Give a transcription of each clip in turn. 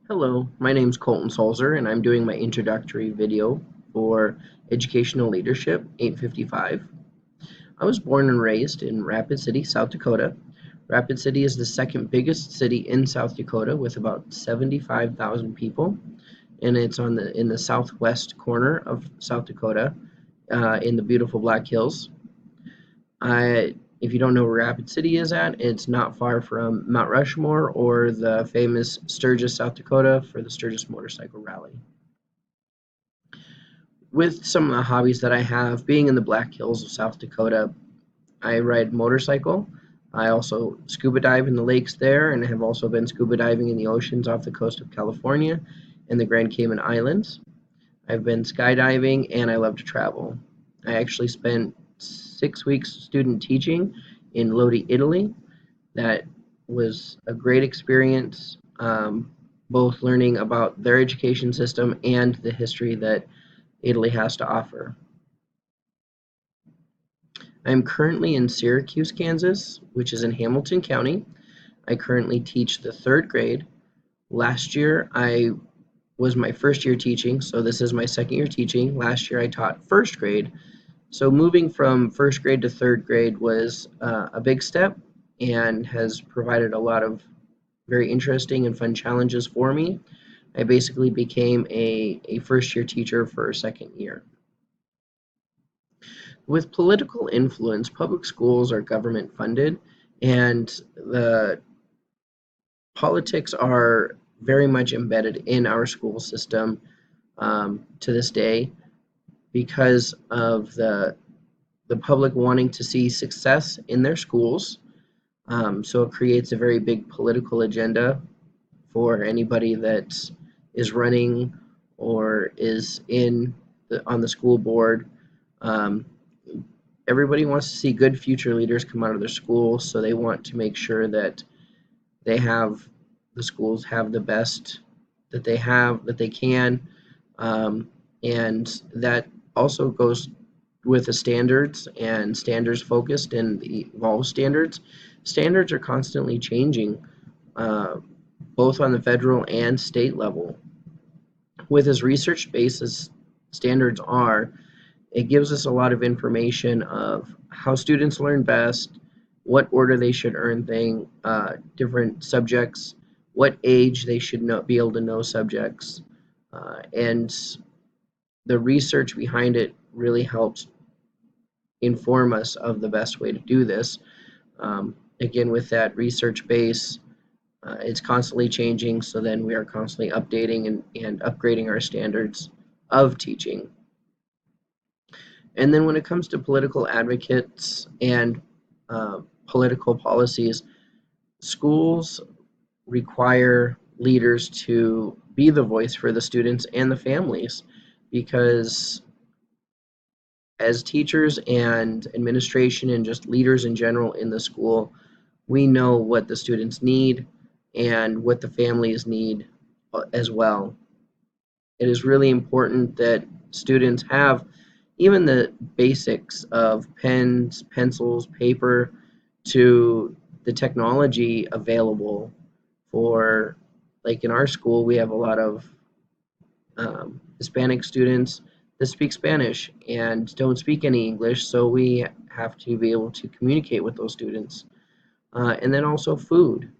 Hello, my name is Colton Salzer, and I'm doing my introductory video for Educational Leadership 855. I was born and raised in Rapid City, South Dakota. Rapid City is the second biggest city in South Dakota with about 75,000 people, and it's in the southwest corner of South Dakota, in the beautiful Black Hills. If you don't know where Rapid City is at, it's not far from Mount Rushmore or the famous Sturgis, South Dakota for the Sturgis Motorcycle Rally. With some of the hobbies that I have, being in the Black Hills of South Dakota, I ride motorcycle. I also scuba dive in the lakes there and have also been scuba diving in the oceans off the coast of California and the Grand Cayman Islands. I've been skydiving and I love to travel. I actually spent 6 weeks student teaching in Lodi, Italy. That was a great experience, both learning about their education system and the history that Italy has to offer. I'm currently in Syracuse, Kansas, which is in Hamilton County. I currently teach the third grade. Last year I was my first year teaching, so this is my second year teaching. Last year I taught first grade. So moving from first grade to third grade was a big step and has provided a lot of very interesting and fun challenges for me. I basically became a first year teacher for a second year. With political influence, public schools are government funded, and the politics are very much embedded in our school system to this day because of the public wanting to see success in their schools. So it creates a very big political agenda for anybody that is running or is on the school board. Um, Everybody wants to see good future leaders come out of their school, so they want to make sure that the schools have the best that they can, and that also goes with the standards and standards focused and the evolved standards. Standards are constantly changing, uh, both on the federal and state level. With as research based as standards are, it gives us a lot of information of how students learn best, what order they should different subjects, what age they should be able to know subjects, and the research behind it really helps inform us of the best way to do this. Again, with that research base, it's constantly changing, so then we are constantly updating and upgrading our standards of teaching. And then when it comes to political advocates and political policies, schools require leaders to be the voice for the students and the families, because as teachers and administration and just leaders in general in the school, we know what the students need and what the families need as well. It is really important that students have even the basics of pens, pencils, paper, to the technology available for, like in our school, we have a lot of Hispanic students that speak Spanish and don't speak any English, so we have to be able to communicate with those students. And then also food,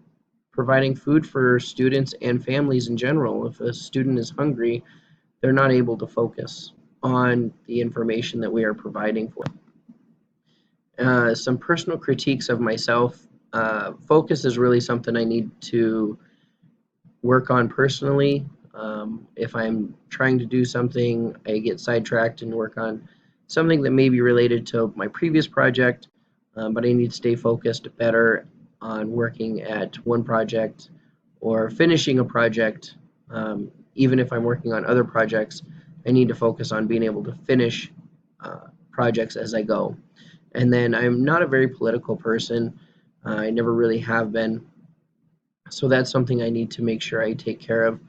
providing food for students and families in general. If a student is hungry, they're not able to focus on the information that we are providing for. Some personal critiques of myself. Focus is really something I need to work on personally. If I'm trying to do something, I get sidetracked and work on something that may be related to my previous project, but I need to stay focused better on working at one project or finishing a project. Even if I'm working on other projects, I need to focus on being able to finish projects as I go. And then I'm not a very political person. I never really have been. So that's something I need to make sure I take care of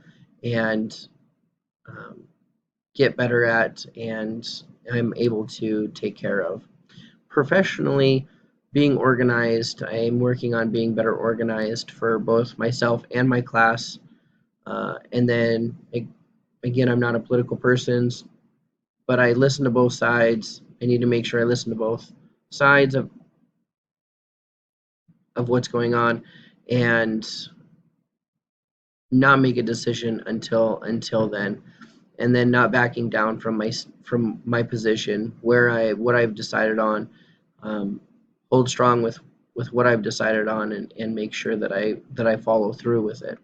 and um, get better at, and I'm able to take care of. Professionally, being organized, I'm working on being better organized for both myself and my class. And then again, I'm not a political person, but I listen to both sides. I need to make sure I listen to both sides of what's going on and not make a decision until then, and then not backing down from my position where I what I've decided on. um, Hold strong with what I've decided on, and make sure that I follow through with it.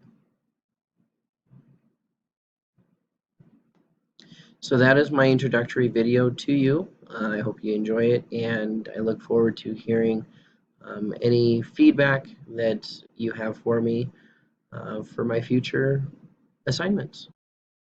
So that is my introductory video to you. I hope you enjoy it, and I look forward to hearing any feedback that you have for me for my future assignments.